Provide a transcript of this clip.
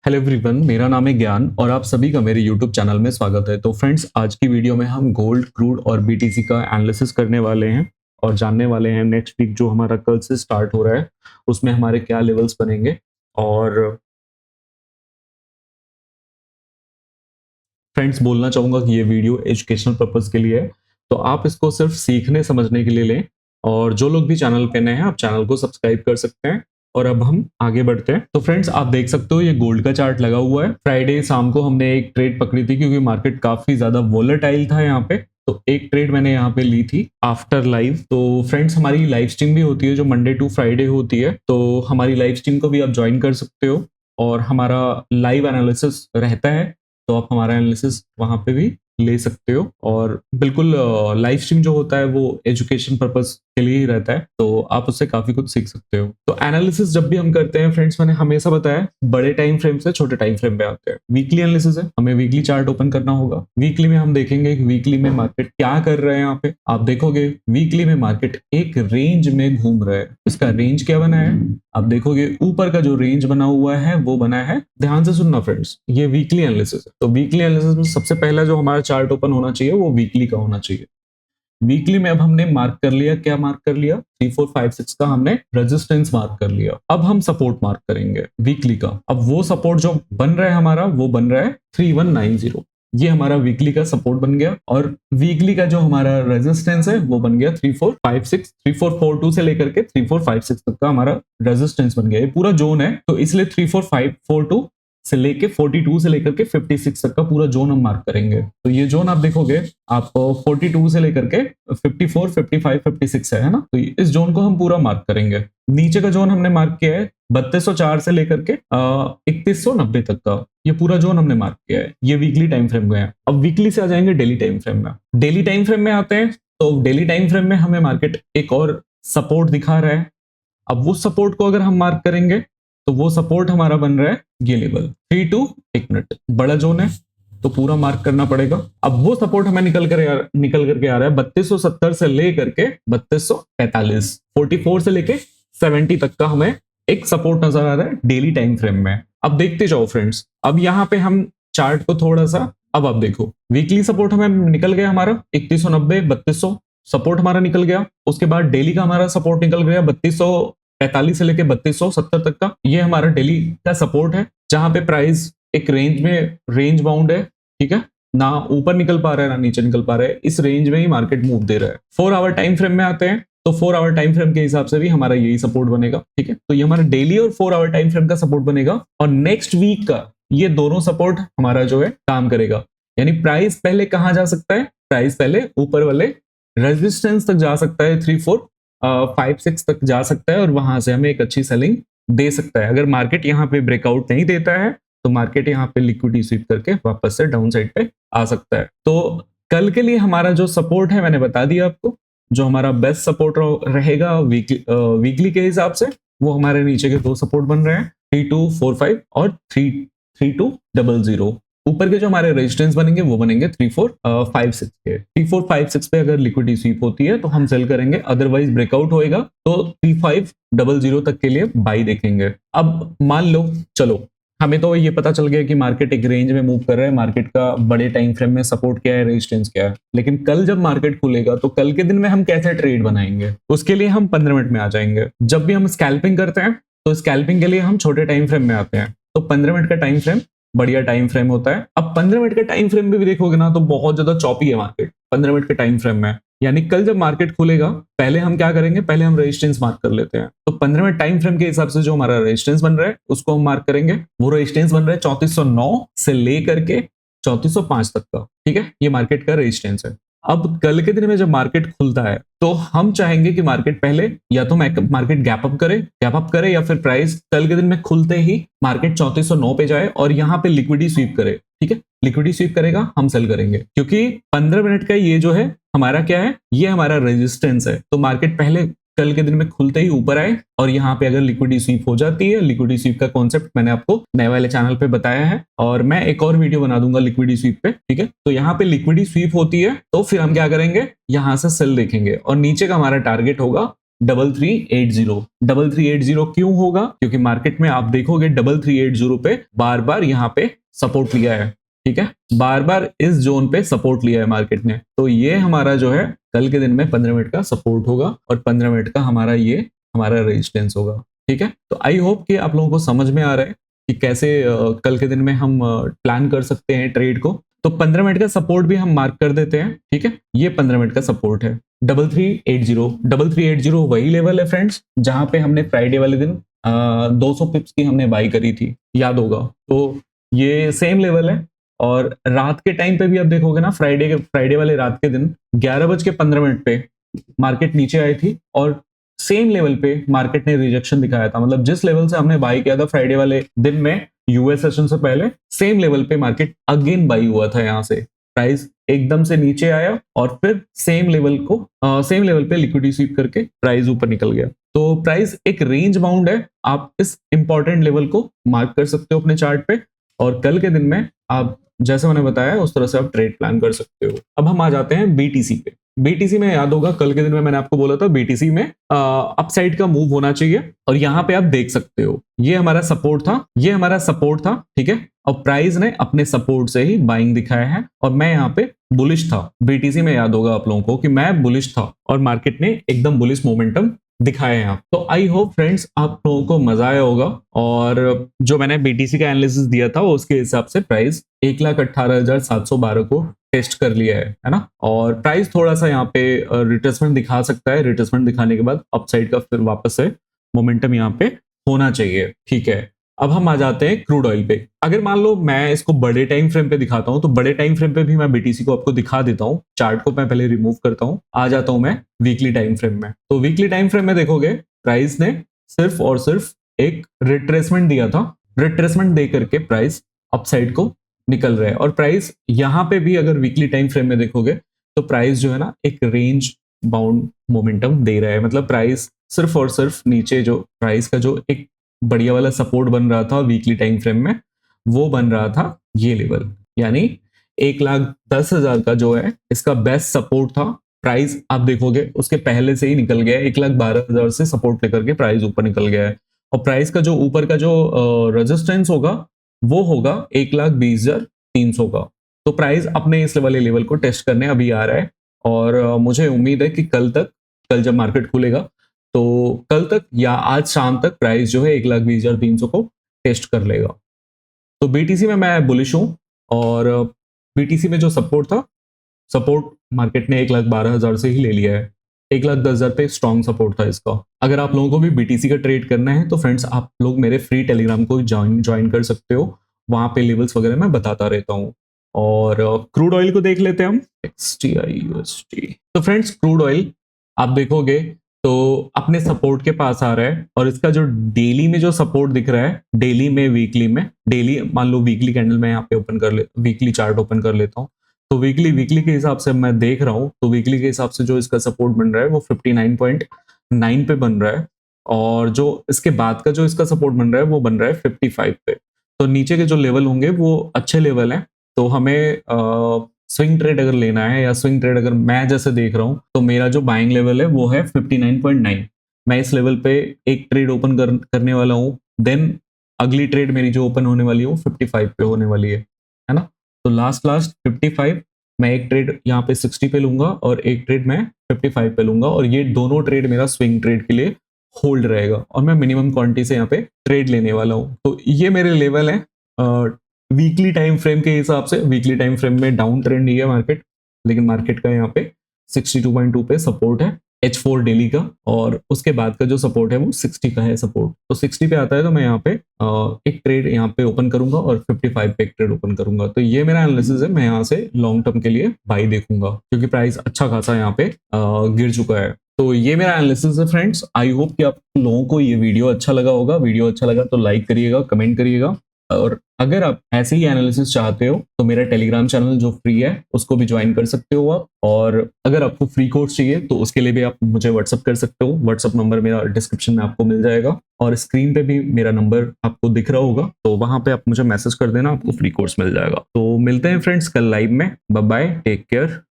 Hello everyone, मेरा नाम है ज्ञान और आप सभी का मेरे यूट्यूब चैनल में स्वागत है। तो फ्रेंड्स, आज की वीडियो में हम गोल्ड, क्रूड और बीटीसी का एनालिसिस करने वाले हैं और जानने वाले हैं नेक्स्ट वीक जो हमारा कल से स्टार्ट हो रहा है उसमें हमारे क्या लेवल्स बनेंगे। और फ्रेंड्स, बोलना चाहूँगा कि ये वीडियो एजुकेशनल पर्पस के लिए है, तो आप इसको सिर्फ सीखने समझने के लिए लें। और जो लोग भी चैनल पे नए हैं, आप चैनल को सब्सक्राइब कर सकते हैं। और अब हम आगे बढ़ते हैं। तो फ्रेंड्स, आप देख सकते हो ये गोल्ड का चार्ट लगा हुआ है। फ्राइडे शाम को हमने एक ट्रेड पकड़ी थी क्योंकि मार्केट काफी ज्यादा वोलेटाइल था यहाँ पे। तो एक ट्रेड मैंने यहाँ पे ली थी आफ्टर लाइव। तो फ्रेंड्स, हमारी लाइव स्ट्रीम भी होती है जो मंडे टू फ्राइडे होती है, तो हमारी लाइव स्ट्रीम को भी आप ज्वाइन कर सकते हो और हमारा लाइव एनालिसिस रहता है। तो आप हमारा एनालिसिस वहां पे भी ले सकते हो। और बिल्कुल लाइव स्ट्रीम जो होता है वो एजुकेशन पर्पस के लिए ही रहता है, तो आप उससे काफी कुछ सीख सकते हो। तो एनालिसिस जब भी हम करते हैं फ्रेंड्स, मैंने हमेशा बताया बड़े टाइम फ्रेम से छोटे टाइम फ्रेम पे आते हैं। वीकली एनालिसिस है, हमें वीकली चार्ट ओपन करना होगा। वीकली में हम देखेंगे कि वीकली में मार्केट क्या कर रहा है। यहाँ पे आप देखोगे वीकली में मार्केट एक रेंज में घूम रहा है। इसका रेंज क्या बना है आप देखोगे, ऊपर का जो रेंज बना हुआ है वो बना है, ध्यान से सुनना फ्रेंड्स, ये वीकली एनालिसिस है। तो वीकली एनालिसिस में सबसे पहला जो हमारा चार्ट ओपन होना चाहिए वो वीकली का होना चाहिए। वीकली में अब हमने मार्क कर लिया, क्या मार्क कर लिया, 3456 का हमने रेजिस्टेंस मार्क कर लिया। अब हम सपोर्ट मार्क करेंगे वीकली का। अब वो सपोर्ट जो बन रहा है हमारा, वो बन रहा है 3190। ये हमारा वीकली का सपोर्ट बन गया। और वीकली का जो हमारा रेजिस्टेंस है वो बन गया 3456। 3442 से लेकर के 3456 तक का हमारा रेजिस्टेंस बन गया। ये पूरा जोन है, तो इसलिए 34542 से लेके 42 से लेकर के 56 तक का पूरा जोन हम मार्क करेंगे। तो ये जोन आप देखोगे, आप 42 से लेकर के 54, 55, 56 है ना, तो इस जोन को हम पूरा मार्क करेंगे। नीचे का जोन हमने मार्क किया है 3204 से लेकर के 3190 तक का, ये पूरा जोन हमने मार्क किया है। ये वीकली टाइम फ्रेम में है। अब वीकली से आ जाएंगे डेली टाइम फ्रेम में। डेली टाइम फ्रेम में आते हैं, तो डेली टाइम फ्रेम में हमें मार्केट एक और सपोर्ट दिखा रहा है। अब वो सपोर्ट को अगर हम मार्क करेंगे तो वो सपोर्ट हमारा बन रहा है ये लेवल 32, एक मिनट, बड़ा जोन है तो पूरा मार्क करना पड़ेगा। अब वो सपोर्ट हमें निकल करके आ रहा है 3270 से लेकर के 3245, 44 से लेके 70 तक का हमें एक सपोर्ट नजर आ रहा है डेली टाइम फ्रेम में। अब देखते जाओ फ्रेंड्स, अब यहाँ पे हम चार्ट को थोड़ा सा, अब आप देखो वीकली सपोर्ट हमें निकल गया हमारा 3190, 3200 सपोर्ट हमारा निकल गया। उसके बाद डेली का हमारा सपोर्ट निकल गया 3245 से लेके 3270 तक का। ये हमारा डेली का सपोर्ट है, जहां पे प्राइस एक रेंज में रेंज बाउंड है, ठीक है, ना ऊपर निकल पा रहा है ना नीचे निकल पा रहा है, इस रेंज में ही मार्केट मूव दे रहा है। 4 आवर टाइम फ्रेम में आते हैं, तो 4 आवर टाइम फ्रेम के हिसाब से भी हमारा यही सपोर्ट बनेगा, ठीक है। तो ये हमारा डेली और 4 आवर टाइम फ्रेम का सपोर्ट बनेगा। और नेक्स्ट वीक का ये दोनों सपोर्ट हमारा जो है काम करेगा। यानी प्राइस पहले कहां जा सकता है, प्राइस पहले ऊपर वाले रेजिस्टेंस तक जा सकता है, 3456 तक जा सकता है और वहां से हमें एक अच्छी सेलिंग दे सकता है। अगर मार्केट यहाँ पे ब्रेकआउट नहीं देता है तो मार्केट यहाँ पे लिक्विडिटी स्वीप करके वापस से डाउन साइड पे आ सकता है। तो कल के लिए हमारा जो सपोर्ट है मैंने बता दिया आपको। जो हमारा बेस्ट सपोर्ट रहेगा वीकली के हिसाब से, वो हमारे नीचे के दो सपोर्ट बन रहे हैं 3245 और 3200। ऊपर के जो हमारे रेजिस्टेंस बनेंगे वो बनेंगे 3456 के। 3456 पे अगर लिक्विडिटी स्वीप होती है तो हम सेल करेंगे, अदरवाइज ब्रेकआउट होएगा तो 3500 तक के लिए बाई देखेंगे। अब मान लो, चलो हमें तो ये पता चल गया कि मार्केट एक रेंज में मूव कर रहा है, मार्केट का बड़े टाइम फ्रेम में सपोर्ट क्या है, रेजिस्टेंस क्या है। लेकिन कल जब मार्केट खुलेगा तो कल के दिन में हम कैसे ट्रेड बनाएंगे, उसके लिए हम 15 मिनट में आ जाएंगे। जब भी हम स्कैल्पिंग करते हैं तो स्कैल्पिंग के लिए हम छोटे टाइम फ्रेम में आते हैं। तो 15 मिनट का टाइम फ्रेम बढ़िया टाइम फ्रेम होता है। अब 15 मिनट का टाइम फ्रेम में भी देखोगे ना तो बहुत ज्यादा चॉपी है मार्केट 15 मिनट के टाइम फ्रेम में। यानी कल जब मार्केट खुलेगा पहले हम क्या करेंगे, पहले हम रेजिस्टेंस मार्क कर लेते हैं। तो 15 मिनट टाइम फ्रेम के हिसाब से जो हमारा रेजिस्टेंस बन रहा है उसको हम मार्क करेंगे। वो रेजिस्टेंस बन रहा है 3409 से लेकर के 3405 तक का, ठीक है, ये मार्केट का रेजिस्टेंस है। अब कल के दिन में जब मार्केट खुलता है तो हम चाहेंगे कि मार्केट पहले या तो मार्केट गैप अप करे या फिर प्राइस कल के दिन में खुलते ही मार्केट 3409 पे जाए और यहाँ पे लिक्विडिटी स्वीप करे, ठीक है। लिक्विडिटी स्वीप करेगा, हम सेल करेंगे, क्योंकि 15 मिनट का ये जो है हमारा क्या है, ये हमारा रेजिस्टेंस है। तो मार्केट पहले कल के दिन में खुलते ही ऊपर आए और यहाँ पे अगर लिक्विडिटी स्वीप हो जाती है, लिक्विडिटी स्वीप का कॉन्सेप्ट मैंने आपको नए वाले चैनल पे बताया है और मैं एक और वीडियो बना दूंगा लिक्विडिटी स्वीप पे, ठीक है। तो यहाँ पे लिक्विडिटी स्वीप होती है तो फिर हम क्या करेंगे, यहाँ से सेल देखेंगे और नीचे का हमारा टारगेट होगा 3380। 3380 क्यों होगा? क्योंकि मार्केट में आप देखोगे 3380 पे बार बार यहाँ पे सपोर्ट लिया है, ठीक है, बार बार इस जोन पे सपोर्ट लिया है मार्केट ने। तो ये हमारा जो है कल के दिन में 15 मिनट का सपोर्ट होगा और 15 मिनट का हमारा रेजिस्टेंस होगा, ठीक है। तो आई होप कि आप लोगों को समझ में आ रहा है कि कैसे कल के दिन में हम प्लान कर सकते हैं ट्रेड को। तो 15 मिनट का सपोर्ट भी हम मार्क कर देते हैं, ठीक है। ये 15 मिनट का सपोर्ट है 3380 वही लेवल है फ्रेंड्स जहां पे हमने फ्राइडे वाले दिन 200 पिप्स की हमने बाई करी थी, याद होगा। तो ये सेम लेवल है। और रात के टाइम पे भी आप देखोगे ना, फ्राइडे वाले रात के दिन 11:15 पे मार्केट नीचे आई थी और सेम लेवल पे मार्केट ने रिजेक्शन दिखाया था। मतलब जिस लेवल से हमने बाई किया था फ्राइडे वाले दिन में यूएस सेशन से पहले, सेम लेवल पे मार्केट अगेन बाई हुआ था। यहाँ से प्राइस एकदम से नीचे आया और फिर सेम लेवल पे लिक्विडिटी स्वीप करके प्राइस ऊपर निकल गया। तो प्राइस एक रेंज बाउंड है, आप इस इंपॉर्टेंट लेवल को मार्क कर सकते हो अपने चार्ट पे और कल के दिन में आप जैसे मैंने बताया उस तरह से आप ट्रेड प्लान कर सकते हो। अब हम आ जाते हैं बीटीसी पे। बीटीसी में याद होगा कल के दिन में मैंने आपको बोला था बीटीसी में अपसाइड का मूव होना चाहिए और यहाँ पे आप देख सकते हो ये हमारा सपोर्ट था, ठीक है। और प्राइस ने अपने सपोर्ट से ही बाइंग दिखाया है और मैं यहाँ पे बुलिश था। बीटीसी में याद होगा आप लोगों को कि मैं बुलिश था और मार्केट ने एकदम बुलिश मोमेंटम दिखाए हैं। तो आई होप फ्रेंड्स आप लोगों को मजा आया होगा और जो मैंने बीटीसी का एनालिसिस दिया था उसके हिसाब से प्राइस 1,18,712 को टेस्ट कर लिया है ना। और प्राइस थोड़ा सा यहाँ पे रिट्रेसमेंट दिखा सकता है। रिट्रेसमेंट दिखाने के बाद अपसाइड का फिर वापस से मोमेंटम यहाँ पे होना चाहिए, ठीक है। अब हम आ जाते हैं क्रूड ऑयल पे। अगर मान लो मैं इसको बड़े टाइम फ्रेम पे दिखाता हूं तो बड़े टाइम फ्रेम पे भी मैं बीटीसी को आपको दिखा देता हूं। चार्ट को मैं पहले रिमूव करता हूं, आ जाता हूं मैं वीकली टाइम फ्रेम में। तो वीकली टाइम फ्रेम में देखोगे प्राइस ने सिर्फ और सिर्फ एक रिट्रेसमेंट दिया था। रिट्रेसमेंट दे करके प्राइस अपसाइड को निकल रहा है और प्राइस यहाँ पे भी अगर वीकली टाइम फ्रेम में देखोगे तो प्राइस जो है ना एक रेंज बाउंड मोमेंटम दे रहा है। मतलब प्राइस सिर्फ और सिर्फ नीचे जो प्राइस का जो एक बढ़िया वाला सपोर्ट बन रहा था वीकली टाइम फ्रेम में, वो बन रहा था ये लेवल, यानी 1,10,000 का जो है इसका बेस्ट सपोर्ट था। प्राइस आप देखोगे उसके पहले से ही निकल गया है, 1,12,000 से सपोर्ट लेकर के प्राइस ऊपर निकल गया है और प्राइस का जो ऊपर का जो रेजिस्टेंस होगा वो होगा 1,20,300 का। तो प्राइस अपने इस वाले लेवल को टेस्ट करने अभी आ रहा है और मुझे उम्मीद है कि कल जब मार्केट खुलेगा तो कल तक या आज शाम तक प्राइस जो है 1,20,300 को टेस्ट कर लेगा। तो बीटीसी में मैं बुलिश हूं और बीटीसी में जो सपोर्ट मार्केट ने 1,12,000 से ही ले लिया है। 1,10,000 पे स्ट्रॉन्ग सपोर्ट था इसका। अगर आप लोगों को भी बीटीसी का ट्रेड करना है तो फ्रेंड्स आप लोग मेरे फ्री टेलीग्राम को ज्वाइन कर सकते हो, वहां पे लेवल्स वगैरह मैं बताता रहता हूँ। और क्रूड ऑयल को देख लेते हैं हम, XTI USD। तो फ्रेंड्स क्रूड ऑयल आप देखोगे तो अपने सपोर्ट के पास आ रहा है और इसका जो डेली में जो सपोर्ट दिख रहा है, डेली में वीकली में, डेली मान लो वीकली कैंडल में यहाँ पे वीकली चार्ट ओपन कर लेता हूँ तो वीकली के हिसाब से मैं देख रहा हूँ तो वीकली के हिसाब से जो इसका सपोर्ट बन रहा है वो 59.9 पे बन रहा है और जो इसके बाद का जो इसका सपोर्ट बन रहा है वो बन रहा है 55 पे। तो नीचे के जो लेवल होंगे वो अच्छे लेवल हैं। तो हमें स्विंग ट्रेड अगर लेना है या स्विंग ट्रेड अगर मैं जैसे देख रहा हूं तो मेरा जो बाइंग लेवल है वो है 59.9। मैं इस लेवल पे एक ट्रेड ओपन करने वाला हूं, देन अगली ट्रेड मेरी जो ओपन होने वाली है वो 55 पे होने वाली है ना। तो लास्ट 55 मैं एक ट्रेड यहाँ पे 60 पे लूंगा और एक ट्रेड मैं 55 पे लूंगा और ये दोनों ट्रेड मेरा स्विंग ट्रेड के लिए होल्ड रहेगा और मैं मिनिमम क्वांटिटी से यहाँ पे ट्रेड लेने वाला हूँ। तो ये मेरे लेवल है वीकली टाइम फ्रेम के हिसाब से। वीकली टाइम फ्रेम में डाउन ट्रेंड ही है मार्केट, लेकिन मार्केट का यहाँ पे 62.2 पे सपोर्ट है H4 डेली का और उसके बाद का जो सपोर्ट है वो 60 का है सपोर्ट। तो 60 पे आता है तो मैं यहाँ पे एक ट्रेड यहाँ पे ओपन करूंगा और 55 पे एक ट्रेड ओपन करूंगा। तो ये मेरा एनालिसिस है। मैं यहाँ से लॉन्ग टर्म के लिए बाई देखूंगा क्योंकि प्राइस अच्छा खासा यहाँ पे गिर चुका है। तो ये मेरा एनालिसिस है फ्रेंड्स। आई होप कि आप लोगों को ये वीडियो अच्छा लगा होगा। वीडियो अच्छा लगा तो लाइक करिएगा, कमेंट करिएगा और अगर आप ऐसे ही एनालिसिस चाहते हो तो मेरा टेलीग्राम चैनल जो फ्री है उसको भी ज्वाइन कर सकते हो आप। और अगर आपको फ्री कोर्स चाहिए तो उसके लिए भी आप मुझे व्हाट्सअप कर सकते हो। व्हाट्सअप नंबर मेरा डिस्क्रिप्शन में आपको मिल जाएगा और स्क्रीन पे भी मेरा नंबर आपको दिख रहा होगा, तो वहां पे आप मुझे मैसेज कर देना, आपको फ्री कोर्स मिल जाएगा। तो मिलते हैं फ्रेंड्स कल लाइव में। Bye bye, take care.